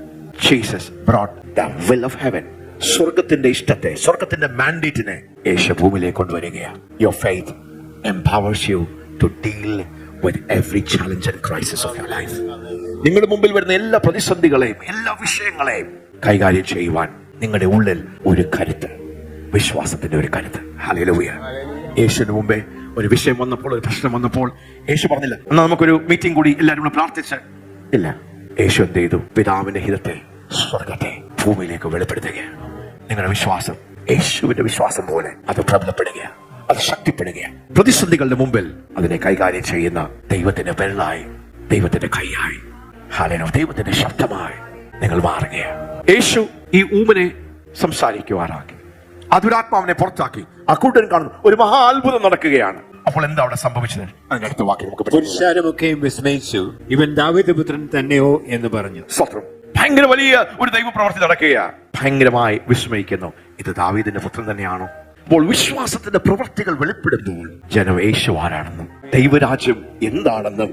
Speaker 1: Jesus brought the will of heaven. സ്വർഗത്തിന്റെ ഇഷ്ടത്തെ, സ്വർഗത്തിന്റെ മാൻഡേറ്റിനെ യേശു ഭൂമിയിലേക്ക് കൊണ്ടുവരികയാണ്. Your faith empowers you to deal with every challenge and crisis of your life. നിങ്ങളുടെ മുമ്പിൽ വരുന്ന എല്ലാ പ്രതിസന്ധികളെയും, എല്ലാ വിഷയങ്ങളെയും കൈകാര്യം ചെയ്യുവാൻ നിങ്ങളുടെ ഉള്ളിൽ ഒരു കരുത്ത്, വിശ്വാസത്തിന്റെ ഒരു കരുത്ത്. ഹല്ലേലൂയ. യേശുവിന് മുമ്പേ ഒരു വിഷയം വന്നപ്പോൾ, ഒരു പ്രശ്നം വന്നപ്പോൾ യേശു പറഞ്ഞില്ല, എന്നാൽ നമുക്കൊരു മീറ്റിംഗ് കൂടി എല്ലാവരും കൂടെ പ്രാർത്ഥിച്ച് ഇല്ല. യേശു എന്ത് ചെയ്തു? പിതാവിന്റെ ഹിതത്തെ, സ്വർഗത്തെ ഭൂമിയിലേക്ക് വെളിപ്പെടുത്തുകയാണ്. നിങ്ങളുടെ വിശ്വാസം യേശുവിന്റെ വിശ്വാസം പോലെ അത് പ്രബലപ്പെടുകയാണ്, അത് ശക്തിപ്പെടുകയാണ്. പ്രതിസന്ധികളുടെ മുമ്പിൽ അതിനെ കൈകാര്യം ചെയ്യുന്ന ദൈവത്തിന്റെ വെള്ളായി, ദൈവത്തിന്റെ കൈയായി, ഹല്ലേലൂയ, ദൈവത്തിന്റെ ശബ്ദമായി നിങ്ങൾ മാറുകയാണ്. യേശു ഈ ഊമനെ സംസാരിക്കുവാനാക്കി, ആ ദുരാത്മാവിനെ പുറത്താക്കി. ആ കൂട്ടൻ കാണുന്നു ഒരു മഹാ അത്ഭുതം നടക്കുകയാണ്. അപ്പോൾ എന്താ അവിടെ സംഭവിച്ചത്? അതിനടുത്ത വാക്യം നമുക്ക്
Speaker 2: പുരുഷാരമൊക്കെയും വിസ്മയിച്ചു, ഇവൻ ദാവീദ് പുത്രൻ തന്നെയോ എന്ന് പറഞ്ഞു.
Speaker 1: സ്തോത്രം. ഭയങ്കര വലിയ ഒരു ദൈവ പ്രവൃത്തി നടക്കുകയാണ്. ഭയങ്കരമായി വിസ്മയിക്കുന്നു, ഇത് ദാവീദിന്റെ പുത്രൻ തന്നെയാണോ? അപ്പോൾ വിശ്വാസത്തിന്റെ പ്രവൃത്തികൾ വെളിപ്പെടുമ്പോൾ ജനം യേശു ആരാണെന്നും ദൈവരാജ്യം എന്താണെന്നും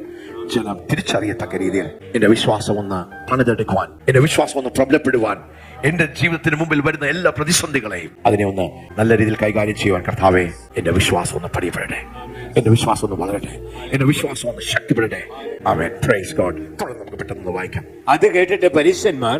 Speaker 1: ജനം തിരിച്ചറിയത്തക്ക രീതിയിൽ എന്റെ വിശ്വാസം ഒന്ന് പണിതെടുക്കുവാൻ, എന്റെ വിശ്വാസം ഒന്ന് പ്രബലപ്പെടുവാൻ, എന്റെ ജീവിതത്തിന് മുമ്പിൽ വരുന്ന എല്ലാ പ്രതിസന്ധികളെയും അതിനെ ഒന്ന് നല്ല രീതിയിൽ കൈകാര്യം ചെയ്യുവാൻ കർത്താവേ എന്റെ വിശ്വാസം ഒന്ന് പടിയപ്പെടട്ടെ, എന്റെ വിശ്വാസം ഒന്ന് വളരട്ടെ, എന്റെ വിശ്വാസം ഒന്ന് ശക്തിപ്പെടട്ടെ. ആമേൻ. Praise God. തുടർന്ന് നമുക്ക് പെട്ടെന്ന് വായിക്കാം.
Speaker 2: അത് കേട്ടിട്ട് പരീശന്മാർ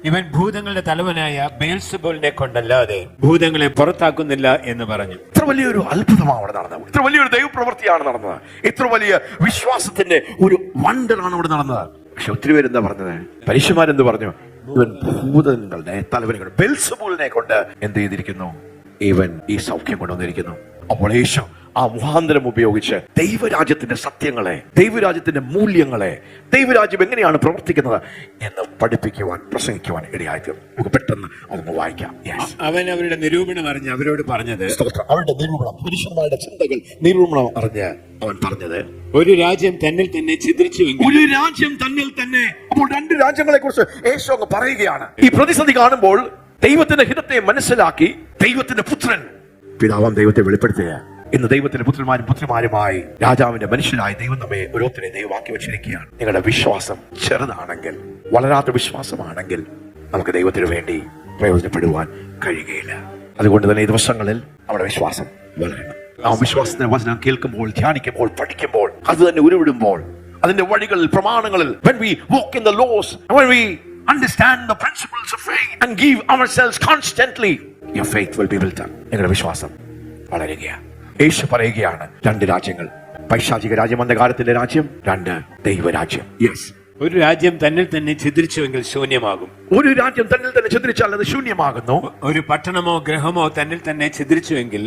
Speaker 1: ഇവൻ
Speaker 2: ഭൂതങ്ങളുടെ തലവനായ ബെയൽസെബൂലിനെ കൊണ്ടല്ലാതെ ഭൂതങ്ങളെ പുറത്താക്കുന്നില്ല എന്ന് പറഞ്ഞു.
Speaker 1: ഇത്ര വലിയൊരു അത്ഭുതമാണ് അവിടെ നടന്നത്, ഇത്ര വലിയൊരു ദൈവപ്രവൃത്തിയാണ് നടന്നത്, ഇത്ര വലിയ വിശ്വാസത്തിന്റെ ഒരു വണ്ടറാണ് അവിടെ നടന്നത്. പക്ഷെ ഒത്തിരി പേരെന്താ പറഞ്ഞത്? പരീക്ഷന്മാരെന്ത് പറഞ്ഞു? ഇവൻ ഭൂതങ്ങളുടെ തലവനെ ബെൽസെബൂലിനെ കൊണ്ട് എന്ത് ചെയ്തിരിക്കുന്നു? ഇവൻ ഈ സൗഖ്യം കൊണ്ടുവന്നിരിക്കുന്നു. അപ്പോൾ യേശു ആ മുഖാന്തരം ഉപയോഗിച്ച് ദൈവരാജ്യത്തിന്റെ സത്യങ്ങളെ, ദൈവരാജ്യത്തിന്റെ മൂല്യങ്ങളെ, ദൈവരാജ്യം എങ്ങനെയാണ് പ്രവർത്തിക്കുന്നത് എന്ന് പഠിപ്പിക്കുവാൻ, പ്രസംഗിക്കുവാൻ ഇടയായിത്തീർന്നു. നമുക്ക് പെട്ടെന്ന് അതൊന്ന് വായിക്കാം.
Speaker 2: അവൻ അവരുടെ നിരൂപണം അറിഞ്ഞ് അവരോട് പറഞ്ഞത്,
Speaker 1: അവരുടെ നിരൂപണം, പുരുഷന്മാരുടെ ചിന്തകൾ നിരൂപണം അറിഞ്ഞ് അവൻ പറഞ്ഞത്,
Speaker 2: ഒരു രാജ്യം തന്നിൽ തന്നെ ഛിദ്രിച്ചുവെങ്കിൽ,
Speaker 1: ഒരു രാജ്യം തന്നിൽ തന്നെ. അപ്പോൾ രണ്ട് രാജ്യങ്ങളെ കുറിച്ച് യേശു അങ്ങ് പറയുകയാണ്. ഈ പ്രതിസന്ധി കാണുമ്പോൾ ദൈവത്തിന്റെ ഹിതത്തെ മനസ്സിലാക്കി ദൈവത്തിന്റെ പുത്രൻ, പിതാവാം ദൈവത്തെ വെളിപ്പെടുത്തുക. ഇന്ന് ദൈവത്തിന്റെ പുത്രന്മാരും പുത്രിമാരുമായി രാജാവിന്റെ മനുഷ്യനായി ദൈവം നമ്മെ ഓരോരുത്തരെ ദൈവമാക്കി വെച്ചിരിക്കുകയാണ്. നിങ്ങളുടെ വിശ്വാസം ചെറുതാണെങ്കിൽ, വളരാത്ത വിശ്വാസമാണെങ്കിൽ നമുക്ക് ദൈവത്തിന് വേണ്ടി പ്രയോജനപ്പെടുവാൻ കഴിയുകയില്ല. അതുകൊണ്ട് തന്നെ ഈ ദിവസങ്ങളിൽ നമ്മുടെ വിശ്വാസം വളരണം. ആ വിശ്വാസത്തിന്റെ വചനം കേൾക്കുമ്പോൾ, ധ്യാനിക്കുമ്പോൾ, പഠിക്കുമ്പോൾ, അത് തന്നെ ഉരുവിടുമ്പോൾ, അതിന്റെ വഴികളിൽ, പ്രമാണങ്ങളിൽ, when we walk in the laws, when we understand the principles of faith and give ourselves constantly, your faith will be built up. നിങ്ങളുടെ വിശ്വാസം വളരുകയാണ്. യേശു പറയുകയാണ്, രണ്ട് രാജ്യങ്ങൾ, പൈശാചിക രാജ്യം, അന്ധകാരത്തിന്റെ രാജ്യം, രണ്ട് ദൈവരാജ്യം. യെസ്.
Speaker 2: ഒരു രാജ്യം തന്നിൽ തന്നെ ഛിദ്രിച്ചുവെങ്കിൽ ശൂന്യമാകും.
Speaker 1: ഒരു രാജ്യം തന്നിൽ തന്നെ ഛിദ്രിച്ചാൽ അത് ശൂന്യമാകുന്നു.
Speaker 2: ഒരു പട്ടണമോ ഗ്രഹമോ തന്നിൽ തന്നെ ഛിദ്രിച്ചുവെങ്കിൽ,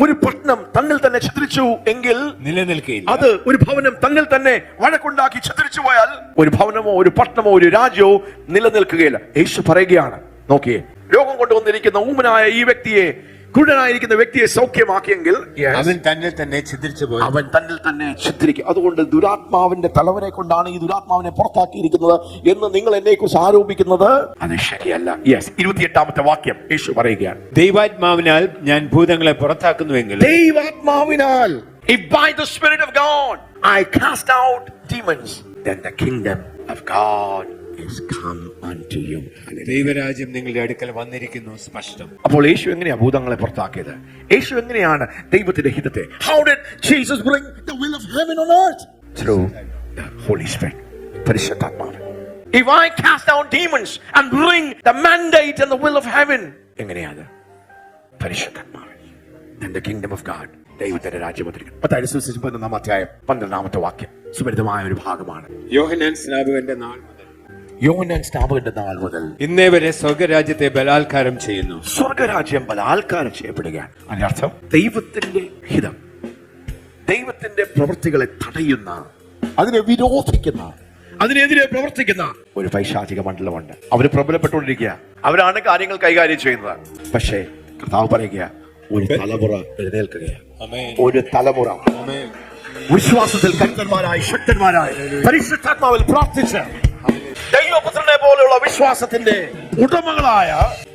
Speaker 1: ഒരു പട്ടണം തന്നിൽ തന്നെ ഛിദ്രിച്ചു എങ്കിൽ
Speaker 2: നിലനിൽക്കുകയില്ല.
Speaker 1: അത് ഒരു ഭവനം തന്നിൽ തന്നെ വഴക്കുണ്ടാക്കി ഛിദ്രിച്ചു പോയാൽ ഒരു ഭവനമോ ഒരു പട്ടണമോ ഒരു രാജ്യവും നിലനിൽക്കുകയില്ല. യേശു പറയുകയാണ്, നോക്കിയേ, രോഗം കൊണ്ടുവന്നിരിക്കുന്ന ഊമനായ ഈ വ്യക്തിയെ, കുരുടനായിരിക്കുന്ന വ്യക്തിയെ സൗഖ്യമാക്കിയെങ്കിൽ
Speaker 2: അവൻ തന്നിൽ തന്നെ ഛിദ്രിച്ചു പോയി.
Speaker 1: അവൻ തന്നിൽ തന്നെ ഛിദ്രിക്കും. അതുകൊണ്ട് ദുരാത്മാവിന്റെ തലവനെ കൊണ്ടാണ് ഈ ദുരാത്മാവിനെ പുറത്താക്കിയിരിക്കുന്നത് എന്ന് നിങ്ങൾ എന്നെ കുറിച്ച് ആരോപിക്കുന്നത് അത് ശരിയല്ല. യെസ്. 28ാമത്തെ വാക്യം യേശു പറയുകയാണ്,
Speaker 2: ദൈവാത്മാവിനാൽ ഞാൻ ഭൂതങ്ങളെ പുറത്താക്കുന്നുവെങ്കിൽ,
Speaker 1: ദൈവാത്മാവിനാൽ, if by the Spirit of God I cast out demons, then the kingdom of God is come unto you.
Speaker 2: ദൈവരാജ്യം നിങ്ങളുടെ അടുക്കൽ വന്നിരിക്കുന്നു. സ്പഷ്ടം.
Speaker 1: അപ്പോൾ യേശു എങ്ങനെയാ ഭൂതങ്ങളെ പുറത്താക്കിയത്? യേശു എങ്ങനെയാണ് ദൈവത്തിന്റെ ഹിതത്തെ? How did Jesus bring the will of heaven on earth? Through the Holy Spirit. പരിശുദ്ധാത്മാവ്. If I cast out demons and bring the mandate and the will of heaven, എങ്ങനെയാണ്? പരിശുദ്ധാത്മാവ്. And the kingdom of God, ദൈവത്തിന്റെ രാജ്യം വന്നിരിക്കുന്നു. മത്തായിയുടെ സുവിശേഷം 11-ാം അധ്യായം 12-ാമത്തെ വാക്യം സുപരിതമായ ഒരു ഭാഗമാണ്.
Speaker 2: യോഹന്നാൻ സ്നാപകന്റെ നാൾ
Speaker 1: മുതൽ
Speaker 2: ഇന്നേ വരെ സ്വർഗരാജ്യത്തെ ബലാത്കാരം ചെയ്യുന്നു.
Speaker 1: സ്വർഗരാജ്യം ബലാത്കാരം ചെയ്യപ്പെടുകയാണ്. അതിന്റെ അർത്ഥം ദൈവത്തിന്റെ ഹിതം, ദൈവത്തിന്റെ പ്രവൃത്തികളെ തടയുന്ന, അതിനെ വിരോധിക്കുന്ന, അതിനെതിരെ പ്രവർത്തിക്കുന്ന ഒരു പൈശാചിക മണ്ഡലമുണ്ട്. അവര് പ്രബലപ്പെട്ടുകൊണ്ടിരിക്കുക, അവരാണ് കാര്യങ്ങൾ കൈകാര്യം ചെയ്യുന്നത്. പക്ഷേ കർത്താവ് പറയുക, ഒരു തലമുറ എഴുന്നേൽക്കുകയാണ്. ഒരു തലമുറ വിശ്വാസത്തിൽ കരുത്തന്മാരായി, ശക്തന്മാരായി, പരിശുദ്ധാത്മാവിൽ പ്രാർത്ഥിച്ച് ദൈവപുത്രനെ പോലെയുള്ള വിശ്വാസത്തിന്റെ ഉടമകളായ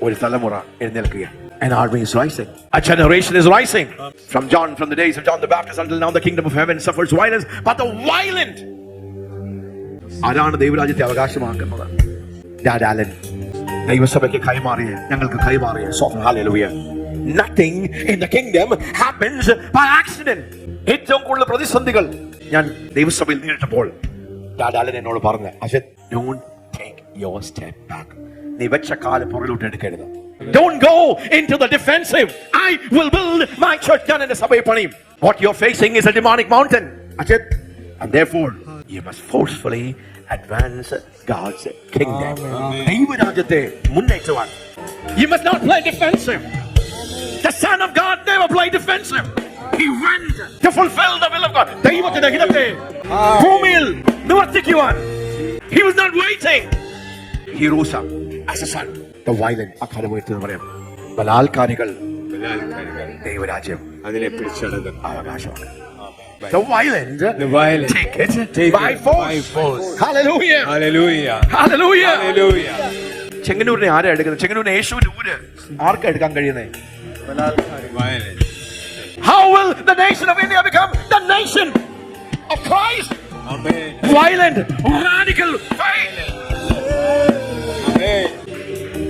Speaker 1: ഒരു തലമുറ എഴുന്നേൽക്കുകയാണ്. An army is rising. A generation is rising. From the days of John the Baptist until now, the kingdom of heaven suffers violence, but the violent. ആരാണ് ദൈവരാജ്യത്തെ അവകാശമാക്കുന്നത്? ഡാഡ് ആലൻ ദൈവസഭയ്ക്ക് കൈമാറിയ, ഞങ്ങൾക്ക് കൈമാറിയ. Hallelujah. Nothing in the kingdom happens by accident. ഏറ്റവും കൂടുതൽ പ്രതിസന്ധികൾ ഞാൻ ദൈവസഭയിൽ നേരിട്ടപ്പോൾ dad ആലൻ എന്നോട് പറഞ്ഞു, അശത്, don't take your step back. നീ വെച്ച കാല് പുറകിലോട്ട് എടുക്കരുത്. Don't go into the defensive. I will build my church. ഞാൻ എന്റെ സഭയെ പണിയും. What you're facing is a demonic mountain, Ajit, and therefore you must forcefully advance God's kingdom. ദൈവരാജ്യത്തെ മുന്നേറ്റുവാൻ. You must not play defensive. The Son of God never played defensive. He went to fulfill the will of God. ദൈവത്തിന്റെ ഹിതത്തെ ഭൂമിയിൽ നിവർത്തിക്കുവാൻ. He was not waiting. He rose up as a son. The violent, അക്കാലത്ത് പറയാം, ബലാത്കാരികൾ ദൈവരാജ്യം
Speaker 2: അതിനെ പിടിച്ചെടുക്കുന്ന
Speaker 1: അവകാശമാണ്. The violent take it by force.
Speaker 2: Hallelujah. Hallelujah.
Speaker 1: Hallelujah.
Speaker 2: Hallelujah.
Speaker 1: ചെങ്ങന്നൂരിനെ ആരാ എടുക്കുന്നത്? ചെങ്ങന്നൂരിനെ യേശുവിന്റെ ഊര് ആർക്കാ എടുക്കാൻ കഴിയുന്നത്? How will the nation of India become the nation of Christ? violent, radical faith.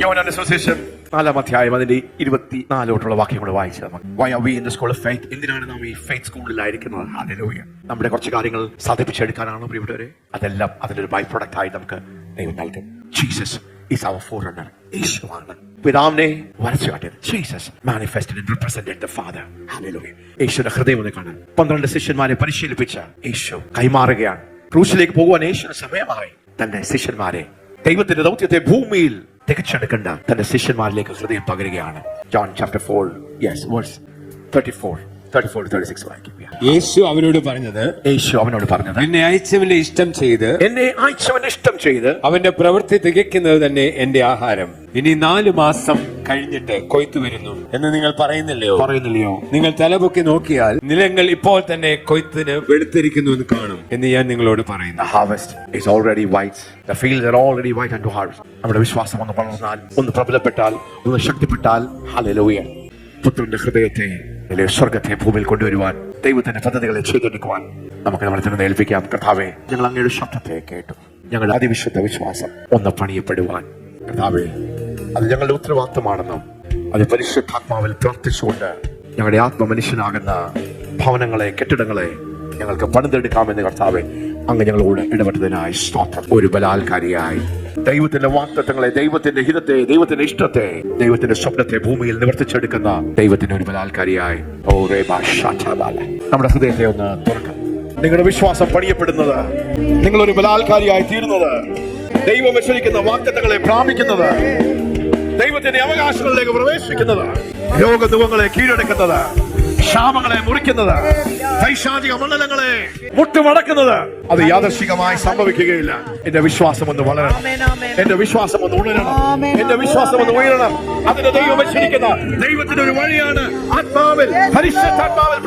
Speaker 1: യോഹന്നാന്റെ സുവിശേഷം 4-ാം അധ്യായം അതിന്റെ 24 വാക്യങ്ങൾ വായിച്ചു. Why are we in the school of faith? എന്തിനാണ് നാം ഈ ഫെയ്ത്ത് സ്കൂളിലായിരിക്കുന്നത്? ഹല്ലേലൂയ. നമ്മുടെ കുറച്ച് കാര്യങ്ങൾ സാധിപ്പിച്ചെടുക്കാനാണോ പ്രിയപ്പെട്ടവരെ? അതെല്ലാം അതിന്റെ ഒരു ബൈ പ്രൊഡക്റ്റ് ആയി നമുക്ക് ദൈവം നൽകും. Jesus is our forerunner. യേശുവാണ് പിതാവിനെ വരച്ചു കാട്ടിയത്. Jesus manifested and represented the Father. Hallelujah. യേശുവിന്റെ ഹൃദയം ഒന്ന് കാണാൻ 12 ശിഷ്യന്മാരെ പരിശീലിപ്പിച്ച യേശു കൈമാറുകയാണ്. ക്രൂശിലേക്ക് പോകുവാൻ യേശുവിന് സമയമായി. തന്റെ ശിഷ്യന്മാരെ ദൈവത്തിന്റെ ദൗത്യത്തെ ഭൂമിയിൽ തികച്ചെടുക്കേണ്ട തന്റെ ശിഷ്യന്മാരിലേക്ക് ഹൃദയം പകരുകയാണ്. ജോൺ ചാപ്റ്റർ 4 verse 34-36 വായിക്കുക.
Speaker 2: യേശു അവനോട് പറഞ്ഞത്
Speaker 1: എന്നെ
Speaker 2: അയച്ചവന്റെ ഇഷ്ടം ചെയ്ത് അവന്റെ പ്രവൃത്തി തികയ്ക്കുന്നത് തന്നെ എന്റെ ആഹാരം. ഇനി 4 മാസം കഴിഞ്ഞിട്ട് കൊയ്ത്തു വരുന്നു എന്ന് നിങ്ങൾ പറയുന്നില്ലയോ? നിങ്ങൾ തലപൊക്കി നോക്കിയാൽ നിലങ്ങൾ ഇപ്പോൾ തന്നെ കൊയ്ത്തിന് വെളുത്തിരിക്കുന്നു എന്ന് കാണും എന്ന് ഞാൻ നിങ്ങളോട് പറയുന്നു.
Speaker 1: The harvest is already white. The fields are already white unto harvest. നമ്മുടെ വിശ്വാസം ഒന്ന് വളർന്നാൽ, ഒന്ന് പ്രബലപ്പെട്ടാൽ, ഒന്ന് ശക്തിപ്പെട്ടാൽ, ഹല്ലേലൂയ, പുത്രന്റെ ഹൃദയത്തെ സ്വർഗത്തെ ഭൂമിയിൽ കൊണ്ടുവരുവാൻ, ദൈവത്തിന്റെ പദ്ധതികളെ ചെയ്തെടുക്കുവാൻ നമുക്ക് നമ്മളെ തന്നെ ഏൽപ്പിക്കാം. കർത്താവേ, ഞങ്ങൾ അങ്ങയുടെ ശബ്ദത്തെ കേട്ടു. ഞങ്ങളുടെ അതിവിശുദ്ധ വിശ്വാസം ഒന്ന് പണിയപ്പെടുവാൻ കർത്താവേ, അത് ഞങ്ങളുടെ ഉത്തരവാദിത്തമാണെന്നും അത് പരിശുദ്ധാത്മാവിൽ പ്രവർത്തിച്ചുകൊണ്ട് ഞങ്ങളുടെ ആത്മമനുഷ്യനാകുന്ന ഭവനങ്ങളെ, കെട്ടിടങ്ങളെ ഞങ്ങൾക്ക് പണിതെടുക്കാമെന്ന് കർത്താവേ അങ്ങ് ഞങ്ങളോട് ഇടപെട്ടതിനായി സ്തോത്രം. ഒരു ബലാൽക്കാരിയായി ദൈവത്തിന്റെ വാഗ്ദത്തങ്ങളെ, ദൈവത്തിന്റെ ഹിതത്തെ, ദൈവത്തിന്റെ ഇഷ്ടത്തെ, ദൈവത്തിന്റെ സ്വപ്നത്തെ ഭൂമിയിൽ നിവർത്തിച്ചെടുക്കുന്ന ദൈവത്തിന്റെ ഒരു ബലാൽക്കാരിയായി നമ്മുടെ ഹൃദയത്തെ ഒന്ന് തുറക്കും. നിങ്ങളുടെ വിശ്വാസം പണിയപ്പെടുന്നത്, നിങ്ങളൊരു ബലാൽക്കാരിയായി തീരുന്നത്, ദൈവം വെച്ചിരിക്കുന്ന വാഗ്ദത്തങ്ങളെ പ്രാപിക്കുന്നത്, ദൈവത്തിന്റെ അവകാശങ്ങളിലേക്ക് പ്രവേശിക്കുന്നത്, രോഗദുഃഖങ്ങളെ കീഴടക്കുന്നത്, ശാപങ്ങളെ മുറിക്കുന്നത്, പൈശാചിക മണ്ഡലങ്ങളെ മുട്ടുമടക്കുന്നത്, അത് യാദർശികമായി സംഭവിക്കുകയില്ല. എന്റെ വിശ്വാസം ഒന്ന് വളരണം, എന്റെ വിശ്വാസം ഒന്ന് ഉണരണം, എന്റെ വിശ്വാസം ഒന്ന് ഉയരണം. അതിന് ദൈവം വെച്ചിരിക്കുന്ന ദൈവത്തിന്റെ ഒരു വഴിയാണ് ആത്മാവിൽ, പരിശുദ്ധാത്മാവിൽ